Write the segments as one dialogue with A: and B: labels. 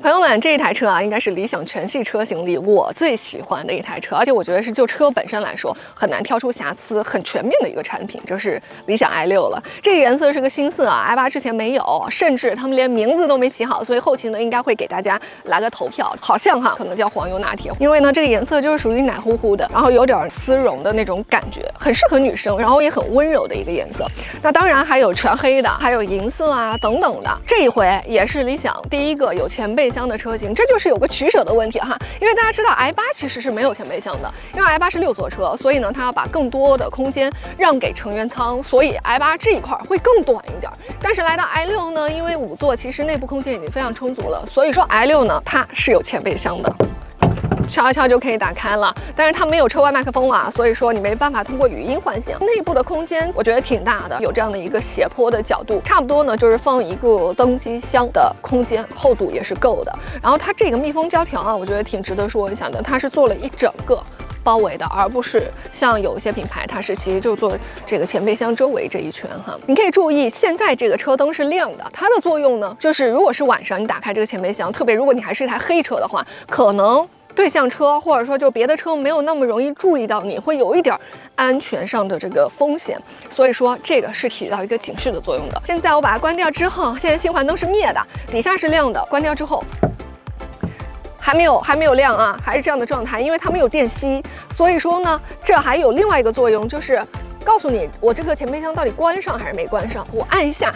A: 朋友们，这一台车啊，应该是理想全系车型里我最喜欢的一台车，而且我觉得是就车本身来说，很难挑出瑕疵，很全面的一个产品，就是理想 i6了。这个颜色是个新色啊，i8之前没有，甚至他们连名字都没起好，所以后期呢应该会给大家来个投票，好像可能叫黄油拿铁，因为呢这个颜色就是属于奶乎乎的，然后有点丝绒的那种感觉，很适合女生，然后也很温柔的一个颜色。那当然还有全黑的，还有银色啊等等的。这一回也是理想第一个有前备箱的车型，这就是有个取舍的问题哈，因为大家知道 i8 其实是没有前备箱的，因为 i8 是6座车，所以呢它要把更多的空间让给成员舱，所以 i8 这一块会更短一点。但是来到 i6 呢，因为5座其实内部空间已经非常充足了，所以说 i6 呢它是有前备箱的。敲一敲就可以打开了，但是它没有车外麦克风啊，所以说你没办法通过语音唤醒。内部的空间我觉得挺大的，有这样的一个斜坡的角度，差不多呢就是放一个登机箱的空间，厚度也是够的。然后它这个密封胶条啊，我觉得挺值得说一下的，它是做了一整个包围的，而不是像有一些品牌它是其实就做这个前备箱周围这一圈哈。你可以注意，现在这个车灯是亮的，它的作用呢就是如果是晚上你打开这个前备箱，特别如果你还是一台黑车的话，可能对向车或者说就别的车没有那么容易注意到你，会有一点安全上的这个风险，所以说这个是起到一个警示的作用的。现在我把它关掉之后，现在新环灯是灭的，底下是亮的，关掉之后还没有亮啊，还是这样的状态，因为它没有电吸，所以说呢这还有另外一个作用，就是告诉你我这个前备箱到底关上还是没关上。我按一下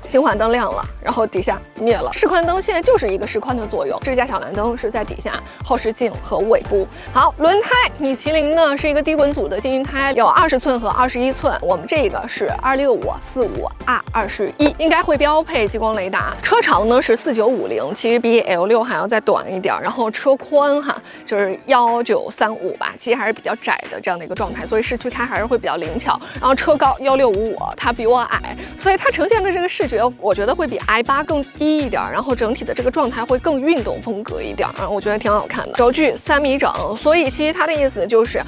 A: 新环灯亮了，然后底下灭了。示宽灯现在就是一个示宽的作用，支架小蓝灯是在底下，后视镜和尾部。好，轮胎，米其林呢是一个低滚阻的精英胎，有20寸和21寸，我们这个是265/45R21，应该会标配激光雷达。车长呢是4950，其实比 L6还要再短一点，然后车宽就是1935吧，其实还是比较窄的这样的一个状态，所以市区开还是会比较灵巧。然后车高1655，它比我矮，所以它呈现的这个视觉我觉得会比 i8 更低一点，然后整体的这个状态会更运动风格一点，我觉得挺好看的。轴距3米整，所以其实它的意思就是，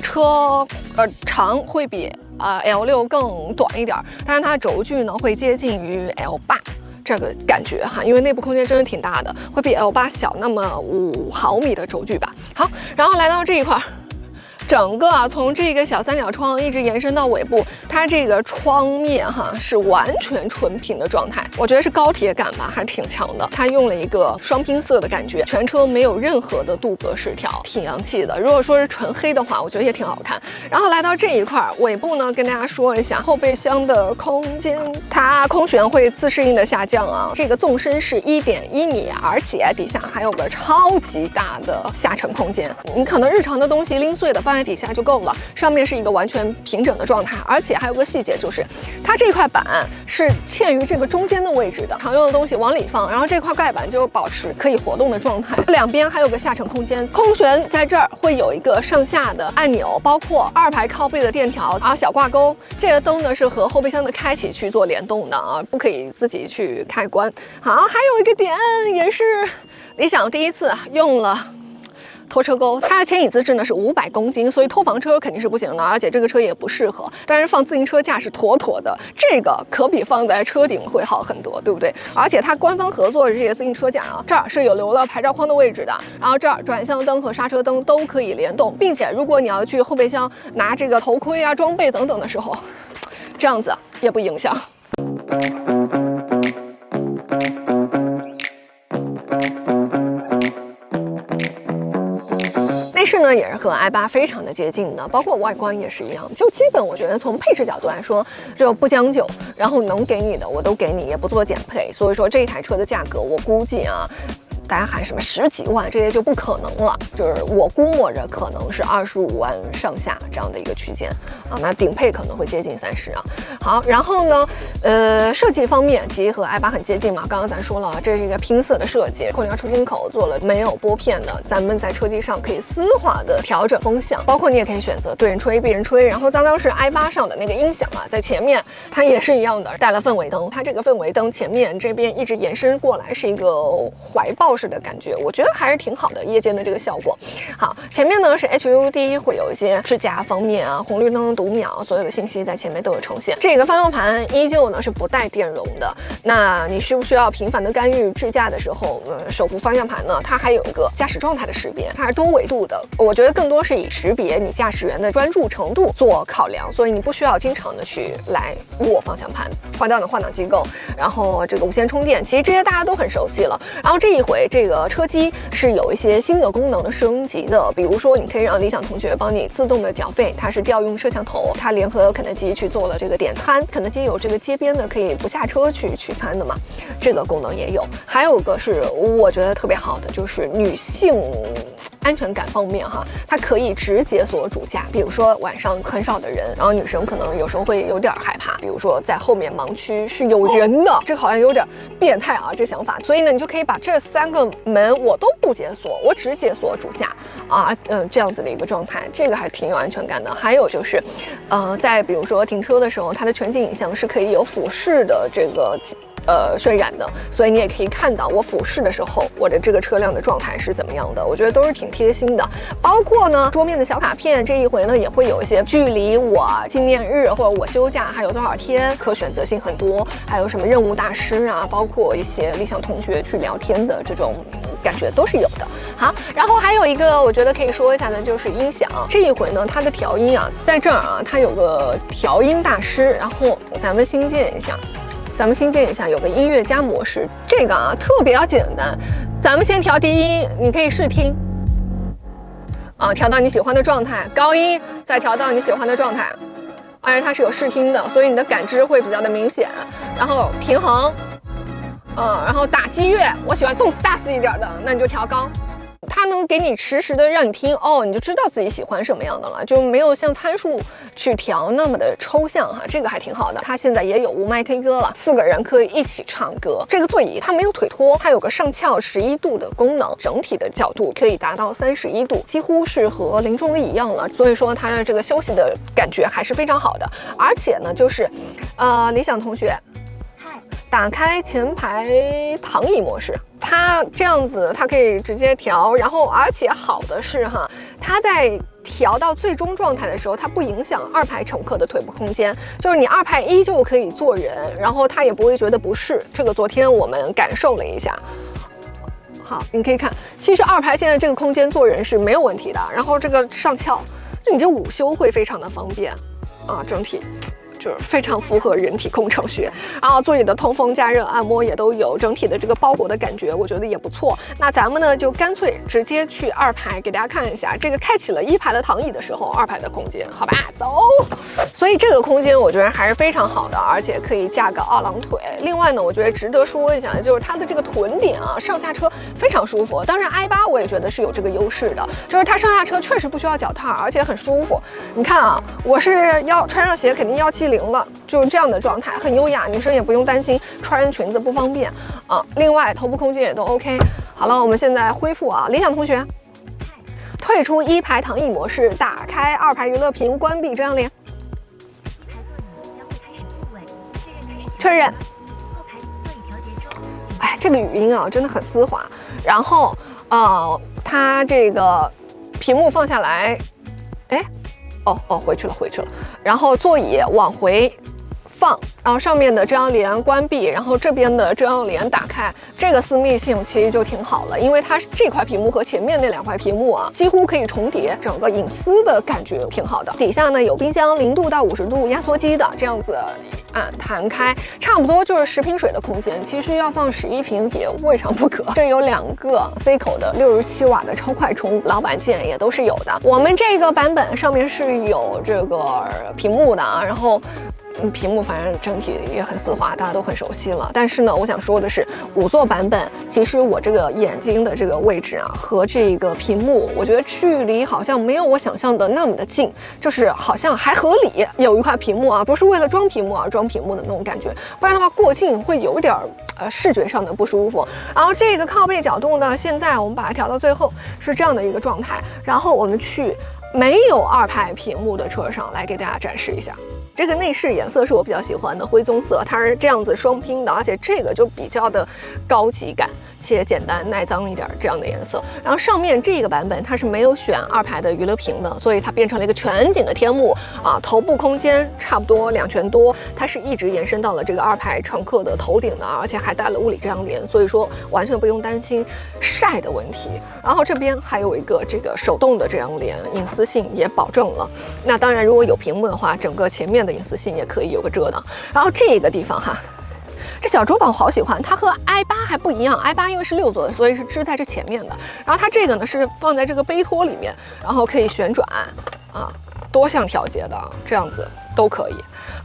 A: 车长会比L6 更短一点，但是它的轴距呢会接近于 L8。这个感觉哈，因为内部空间真的挺大的，会比 L8 小那么5毫米的轴距吧。好，然后来到这一块。整个从这个小三角窗一直延伸到尾部，它这个窗面是完全纯平的状态，我觉得是高铁感吧，还挺强的。它用了一个双拼色的感觉，全车没有任何的镀铬饰条，挺洋气的。如果说是纯黑的话，我觉得也挺好看。然后来到这一块尾部呢，跟大家说一下后备箱的空间，它空悬会自适应的下降啊。这个纵深是1.1米，而且底下还有个超级大的下沉空间，你可能日常的东西零碎的放在底下就够了，上面是一个完全平整的状态，而且还有个细节，就是它这块板是嵌于这个中间的位置的，常用的东西往里放，然后这块盖板就保持可以活动的状态。两边还有个下沉空间，空悬在这儿会有一个上下的按钮，包括2排靠背的电条，然后小挂钩。这个灯呢是和后备箱的开启去做联动的啊，不可以自己去开关。好，还有一个点也是理想第一次用了拖车钩，它的牵引资质呢是500公斤，所以拖房车肯定是不行的，而且这个车也不适合。但是放自行车架是妥妥的，这个可比放在车顶会好很多，对不对？而且它官方合作的这些自行车架啊，这儿是有留了牌照框的位置的，然后这儿转向灯和刹车灯都可以联动，并且如果你要去后备箱拿这个头盔啊、装备等等的时候，这样子也不影响。内饰呢也是和 i8 非常的接近的，包括外观也是一样，就基本我觉得从配置角度来说，就不将就，然后能给你的我都给你，也不做减配，所以说这一台车的价格我估计啊。大家喊什么10几万，这些就不可能了，就是我估摸着可能是25万上下这样的一个区间啊，那顶配可能会接近30啊。好，然后呢，设计方面其实和 i8 很接近嘛，刚刚咱说了，这是一个拼色的设计，空调出风口做了没有拨片的，咱们在车机上可以丝滑的调整风向，包括你也可以选择对人吹、闭人吹，然后当时 i8 上的那个音响啊，在前面它也是一样的，带了氛围灯，它这个氛围灯前面这边一直延伸过来是一个怀抱式的感觉，我觉得还是挺好的，夜间的这个效果。好，前面呢是 HUD 会有一些支架方面啊，红绿灯读秒，所有的信息在前面都有呈现。这个方向盘依旧呢是不带电容的。那你需不需要频繁的干预支架的时候，手扶方向盘呢，它还有一个驾驶状态的识别，它是多维度的。我觉得更多是以识别你驾驶员的专注程度做考量，所以你不需要经常的去来握方向盘。换挡的换挡机构，然后这个无线充电，其实这些大家都很熟悉了。然后这一回这个车机是有一些新的功能的升级的，比如说你可以让理想同学帮你自动的缴费，它是调用摄像头，它联合肯德基去做了这个点餐，肯德基有这个街边的可以不下车去取餐的嘛，这个功能也有。还有个是我觉得特别好的，就是女性安全感方面哈，它可以直接锁主驾，比如说晚上很少的人，然后女生可能有时候会有点害怕，比如说在后面盲区是有人的，这好像有点变态啊，这想法。所以呢，你就可以把这3个门我都不解锁，我只解锁主驾啊，这样子的一个状态，这个还挺有安全感的。还有就是，在比如说停车的时候，它的全景影像是可以有俯视的这个渲染的，所以你也可以看到我俯视的时候，我的这个车辆的状态是怎么样的。我觉得都是挺贴心的。包括呢，桌面的小卡片，这一回呢也会有一些距离我纪念日或者我休假还有多少天，可选择性很多，还有什么任务大师啊，包括一些理想同学去聊天的这种感觉都是有的。好，然后还有一个我觉得可以说一下的就是音响。这一回呢，它的调音啊，在这儿啊，它有个调音大师，然后咱们新建一下。有个音乐家模式，这个啊特别简单。咱们先调低音，你可以试听，调到你喜欢的状态，高音再调到你喜欢的状态，而且它是有试听的，所以你的感知会比较的明显。然后平衡，然后打击乐，我喜欢动次大次一点的，那你就调高。它能给你实时的让你听你就知道自己喜欢什么样的了，就没有像参数去调那么的抽象哈，这个还挺好的。它现在也有无麦 K 歌了，4个人可以一起唱歌。这个座椅它没有腿托，它有个上翘11度的功能，整体的角度可以达到31度，几乎是和零重力一样了。所以说它的这个休息的感觉还是非常好的。而且呢，就是理想同学。打开前排躺椅模式，它这样子它可以直接调，然后而且好的是哈，它在调到最终状态的时候，它不影响2排乘客的腿部空间，就是你2排依旧可以坐人，然后它也不会觉得不适。这个昨天我们感受了一下。好，你可以看，其实2排现在这个空间坐人是没有问题的，然后这个上翘，就你这午休会非常的方便啊，整体。就是非常符合人体工程学，然后座椅的通风、加热、按摩也都有，整体的这个包裹的感觉，我觉得也不错。那咱们呢就干脆直接去2排给大家看一下，这个开启了1排的躺椅的时候，2排的空间，好吧，走。所以这个空间我觉得还是非常好的，而且可以架个2郎腿。另外呢，我觉得值得说一下的就是它的这个臀点啊，上下车非常舒服。当然 i8我也觉得是有这个优势的，就是它上下车确实不需要脚踏，而且很舒服。你看啊，我是要穿上鞋肯定170了，就是这样的状态，很优雅，女生也不用担心穿裙子不方便啊。另外头部空间也都 OK。好了，我们现在恢复啊，理想同学，退出1排躺椅模式，打开2排娱乐屏，关闭遮阳帘，确认。哎，这个语音啊真的很丝滑。然后它这个屏幕放下来，哎。回去了。然后座椅往回放，然后上面的遮阳帘关闭，然后这边的遮阳帘打开，这个私密性其实就挺好了，因为它这块屏幕和前面那2块屏幕啊，几乎可以重叠，整个隐私的感觉挺好的。底下呢有冰箱0度到50度压缩机的，这样子弹开，差不多就是10瓶水的空间。其实要放11瓶也未尝不可。这有2个 C 口的67瓦的超快充，老板键也都是有的。我们这个版本上面是有这个屏幕的啊，然后屏幕反正整体也很丝滑，大家都很熟悉了。但是呢，我想说的是，5座版本其实我这个眼睛的这个位置啊，和这个屏幕，我觉得距离好像没有我想象的那么的近，就是好像还合理。有一块屏幕啊，不是为了装屏幕而装屏幕的那种感觉，不然的话过近会有点视觉上的不舒服。然后这个靠背角度呢，现在我们把它调到最后是这样的一个状态。然后我们去没有2排屏幕的车上来给大家展示一下。这个内饰颜色是我比较喜欢的灰棕色，它是这样子双拼的，而且这个就比较的高级感且简单耐脏一点这样的颜色。然后上面这个版本它是没有选2排的娱乐屏的，所以它变成了一个全景的天幕啊，头部空间差不多2拳多，它是一直延伸到了这个2排乘客的头顶的，而且还带了物理遮阳帘，所以说完全不用担心晒的问题。然后这边还有一个这个手动的遮阳帘，隐私性也保证了。那当然，如果有屏幕的话，整个前面的隐私性也可以有个遮挡。然后这个地方哈，这小桌板我好喜欢，它和 i8 还不一样，i8 因为是6座的，所以是支在这前面的。然后它这个呢是放在这个杯托里面，然后可以旋转啊，多项调节的，这样子都可以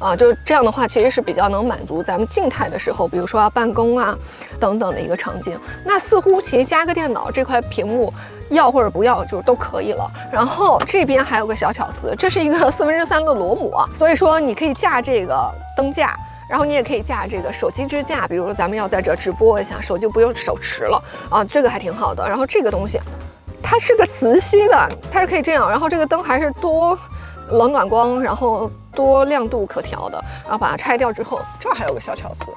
A: 啊。就这样的话，其实是比较能满足咱们静态的时候，比如说要办公啊等等的一个场景。那似乎其实加个电脑这块屏幕要或者不要就都可以了。然后这边还有个小巧思，这是一个3/4的螺母啊，所以说你可以架这个灯架。然后你也可以架这个手机支架，比如说咱们要在这直播一下，手就不用手持了啊，这个还挺好的。然后这个东西，它是个磁吸的，它是可以这样，然后这个灯还是多冷暖光，然后多亮度可调的。然后把它拆掉之后，这儿还有个小巧思，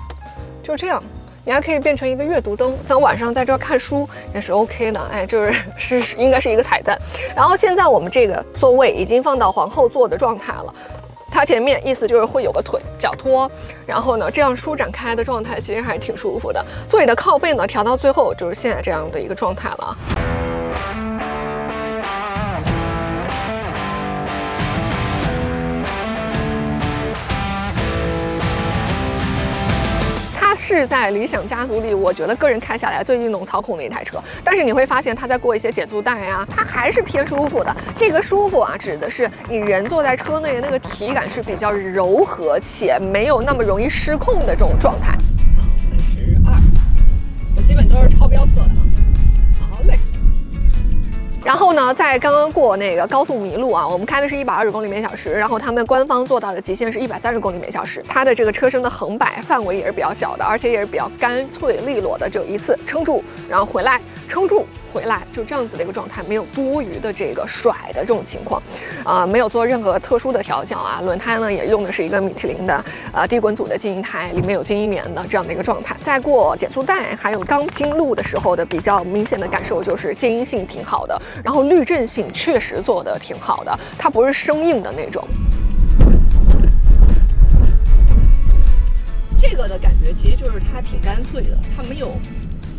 A: 就这样。你还可以变成一个阅读灯，像晚上在这儿看书也是 OK 的，哎，就是应该是一个彩蛋。然后现在我们这个座位已经放到皇后座的状态了。它前面意思就是会有个脚托，然后呢，这样舒展开的状态其实还挺舒服的。座椅的靠背呢调到最后就是现在这样的一个状态了。是在理想家族里，我觉得个人开下来最运动操控的一台车。但是你会发现，它在过一些减速带啊，它还是偏舒服的。这个舒服啊，指的是你人坐在车内那个体感是比较柔和且没有那么容易失控的这种状态。32，我基本都是超标测的啊。好嘞。然后呢，在刚刚过那个高速麋鹿啊，我们开的是120公里每小时，然后他们官方做到的极限是130公里每小时。它的这个车身的横摆范围也是比较小的，而且也是比较干脆利落的，只有一次撑住，然后回来，撑住。回来就这样子的一个状态，没有多余的这个甩的这种情况，没有做任何特殊的调教啊。轮胎呢也用的是一个米其林的低滚阻的精英胎，里面有精英棉的这样的一个状态。在过减速带还有钢筋路的时候的比较明显的感受就是静音性挺好的，然后滤震性确实做的挺好的，它不是生硬的那种。这个的感觉其实就是它挺干脆的，它没有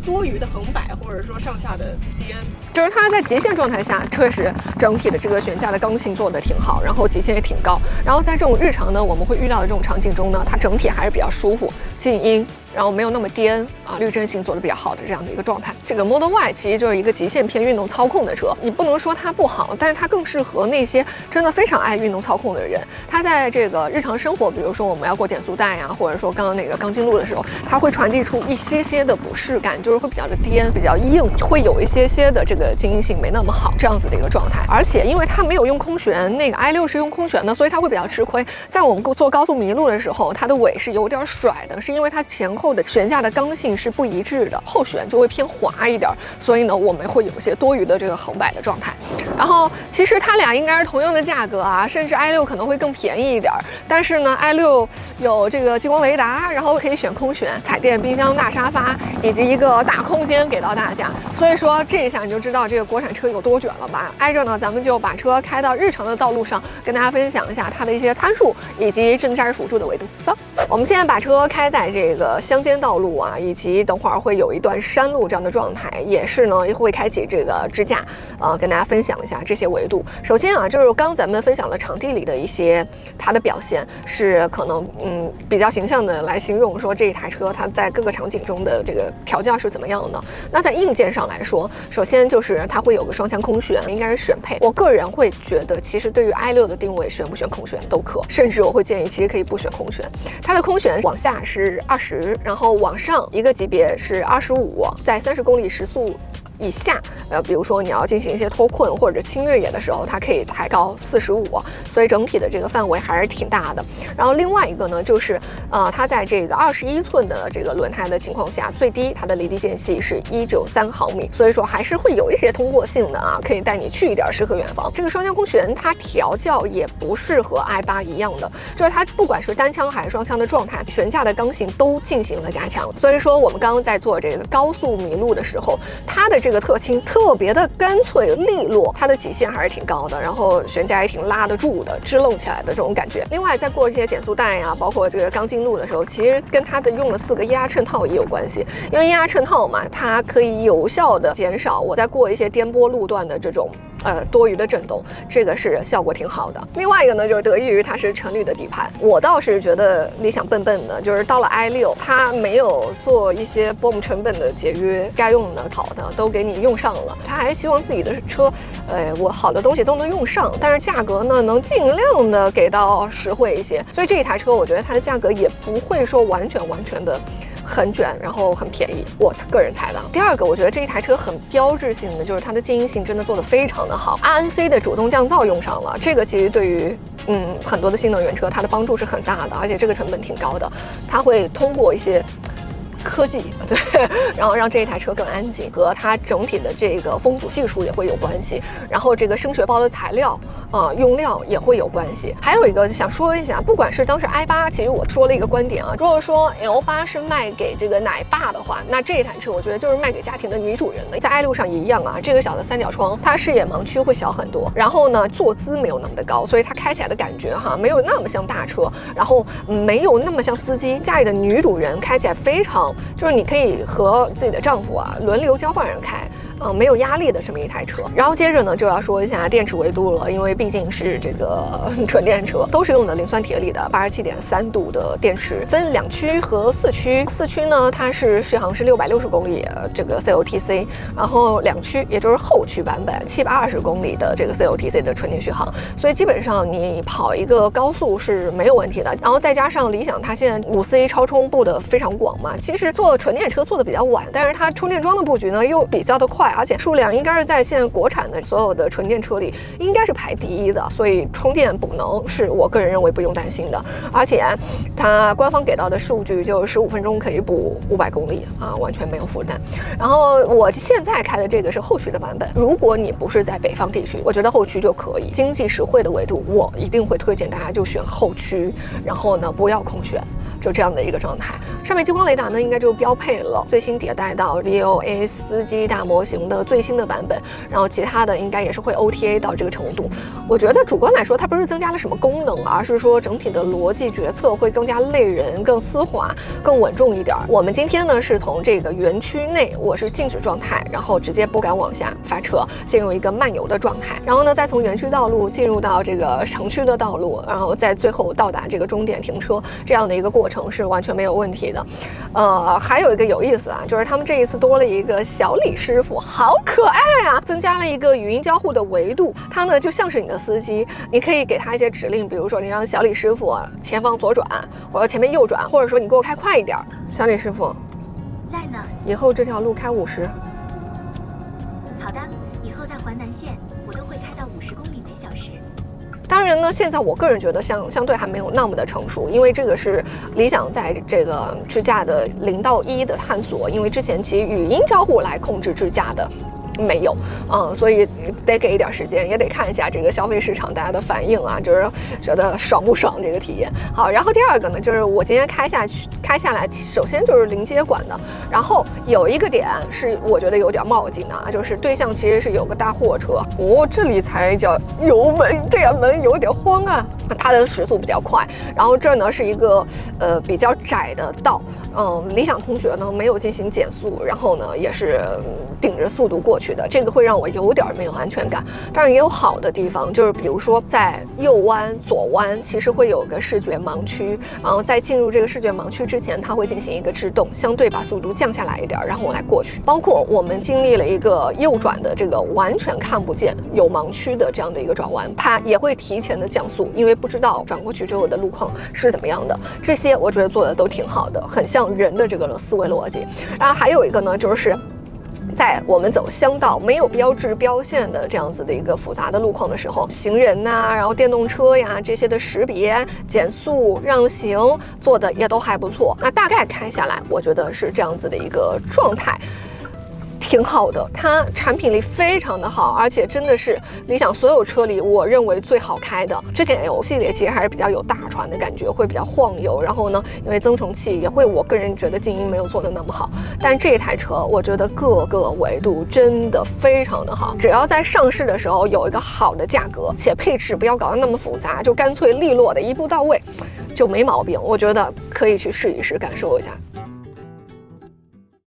A: 多余的横摆或者说上下的颠，就是它在极限状态下确实整体的这个悬架的刚性做的挺好，然后极限也挺高。然后在这种日常呢我们会遇到的这种场景中呢，它整体还是比较舒服，静音，然后没有那么颠啊，滤震性做的比较好的这样的一个状态。这个 Model Y 其实就是一个极限偏运动操控的车，你不能说它不好，但是它更适合那些真的非常爱运动操控的人。它在这个日常生活，比如说我们要过减速带呀，或者说刚刚那个钢筋路的时候，它会传递出一些的不适感，就是会比较的颠，比较硬，会有一些的这个静音性没那么好，这样子的一个状态。而且因为它没有用空悬，那个 i6是用空悬的，所以它会比较吃亏。在我们做高速麋鹿的时候，它的尾是有点甩的，是因为它前后的悬架的刚性是不一致的，后悬就会偏滑一点，所以呢我们会有一些多余的这个横摆的状态。然后其实它俩应该是同样的价格啊，甚至 i6 可能会更便宜一点，但是呢 i6 有这个激光雷达，然后可以选空悬、彩电、冰箱、大沙发以及一个大空间给到大家。所以说这一下你就知道这个国产车有多卷了吧。挨着呢咱们就把车开到日常的道路上，跟大家分享一下它的一些参数以及智能驾驶辅助的维度。走，我们现在把车开在这个乡间道路啊，以及等会儿会有一段山路这样的状态，也是呢会开启这个支架，跟大家分享一下这些维度。首先啊，就是刚咱们分享了场地里的一些它的表现，是可能比较形象的来形容说这一台车它在各个场景中的这个调教是怎么样的。那在硬件上来说，首先就是它会有个双腔空悬，应该是选配。我个人会觉得，其实对于 i6 的定位，选不选空悬都可，甚至我会建议其实可以不选空悬。它的空悬往下是20，然后往上一个级别是25，在30公里时速以下，比如说你要进行一些脱困或者轻越野的时候，它可以抬高45，所以整体的这个范围还是挺大的。然后另外一个呢，就是它在这个21寸的这个轮胎的情况下，最低它的离地间隙是193毫米，所以说还是会有一些通过性的啊，可以带你去一点诗和远方。这个双腔空悬它调教也不是和 i8一样的，就是它不管是单腔还是双腔的状态，悬架的刚性都进行了加强。所以说我们刚刚在做这个高速麋鹿的时候，它的这个侧倾特别的干脆利落，它的极限还是挺高的，然后悬架也挺拉得住的，支棱起来的这种感觉。另外在过一些减速带呀，包括这个刚进路的时候，其实跟它的用了4个液压衬套也有关系，因为液压衬套嘛，它可以有效的减少我在过一些颠簸路段的这种多余的震动，这个是效果挺好的。另外一个呢，就是得益于它是纯铝的底盘，我倒是觉得理想笨笨的，就是到了 i6，它没有做一些BOM成本的节约，该用的好的都给你用上了。它还是希望自己的车，我好的东西都能用上，但是价格呢能尽量的给到实惠一些。所以这一台车，我觉得它的价格也不会说完全的很卷，然后很便宜，我个人猜的。第二个，我觉得这一台车很标志性的就是它的静音性真的做得非常的好 ，RNC 的主动降噪用上了，这个其实对于很多的新能源车它的帮助是很大的，而且这个成本挺高的，它会通过一些科技对，然后让这一台车更安静，和它整体的这个风阻系数也会有关系，然后这个声学包的材料用料也会有关系。还有一个想说一下，不管是当时 i8，其实我说了一个观点啊，如果说 L8 是卖给这个奶爸的话，那这一台车我觉得就是卖给家庭的女主人的。在 i6 上也一样啊，这个小的三角窗，它视野盲区会小很多，然后呢坐姿没有那么的高，所以它开起来的感觉没有那么像大车，然后没有那么像司机，家里的女主人开起来非常。就是你可以和自己的丈夫轮流交换人开，没有压力的这么一台车。然后接着呢就要说一下电池维度了，因为毕竟是这个纯电车，都是用的磷酸铁锂的87.3度的电池，分2驱和4驱。4驱呢它是续航是660公里，这个 COTC， 然后2驱也就是后驱版本720公里的这个 COTC 的纯电续航，所以基本上你跑一个高速是没有问题的。然后再加上理想它现在5C 超充布的非常广嘛，其实做纯电车做的比较晚，但是它充电桩的布局呢又比较的快，而且数量应该是在现在国产的所有的纯电车里应该是排第1的，所以充电补能是我个人认为不用担心的。而且它官方给到的数据就15分钟可以补500公里完全没有负担。然后我现在开的这个是后驱的版本，如果你不是在北方地区，我觉得后驱就可以，经济实惠的维度我一定会推荐大家就选后驱，然后呢不要空悬，就这样的一个状态。上面激光雷达呢应该就标配了，最新迭代到 VOA 司机大模型的最新的版本，然后其他的应该也是会 OTA 到这个程度。我觉得主观来说它不是增加了什么功能，而是说整体的逻辑决策会更加累人，更丝滑，更稳重一点。我们今天呢是从这个园区内，我是静止状态，然后直接不敢往下发车，进入一个慢游的状态，然后呢再从园区道路进入到这个城区的道路，然后在最后到达这个终点停车，这样的一个过程是完全没有问题的。还有一个有意思就是他们这一次多了一个小李师傅，好可爱啊，增加了一个语音交互的维度，他呢就像是你的司机，你可以给他一些指令，比如说你让小李师傅前方左转，或者前面右转，或者说你给我开快一点。小李师傅
B: 在呢，
A: 以后这条路开50。
B: 好的，以后在环南线我都会开到50公里每小时。
A: 当然呢，现在我个人觉得相对还没有那么的成熟，因为这个是理想在这个智驾的0到1的探索，因为之前其实语音交互来控制智驾的没有，所以得给一点时间，也得看一下这个消费市场大家的反应啊，就是觉得爽不爽这个体验。好，然后第二个呢，就是我今天开下来，首先就是零接管的，然后有一个点是我觉得有点冒进的就是对向其实是有个大货车，这里才叫油门电门有点慌啊，它的时速比较快，然后这儿呢是一个比较窄的道，理想同学呢没有进行减速，然后呢也是顶着速度过去的，这个会让我有点没有安全感。当然也有好的地方，就是比如说在右弯左弯其实会有个视觉盲区，然后在进入这个视觉盲区之前它会进行一个制动，相对把速度降下来一点，然后我来过去。包括我们经历了一个右转的这个完全看不见有盲区的这样的一个转弯，它也会提前的降速，因为不知道转过去之后的路况是怎么样的。这些我觉得做的都挺好的，很像人的这个思维逻辑。然后还有一个呢，就是在我们走乡道没有标志标线的这样子的一个复杂的路况的时候，行人呐，然后电动车呀这些的识别、减速、让行做的也都还不错。那大概开下来，我觉得是这样子的一个状态。挺好的，它产品力非常的好，而且真的是理想所有车里我认为最好开的。之前 L 系列其实还是比较有大船的感觉，会比较晃悠，然后呢，因为增程器也会，我个人觉得静音没有做的那么好。但这台车我觉得各个维度真的非常的好，只要在上市的时候有一个好的价格，且配置不要搞得那么复杂，就干脆利落的一步到位，就没毛病。我觉得可以去试一试，感受一下。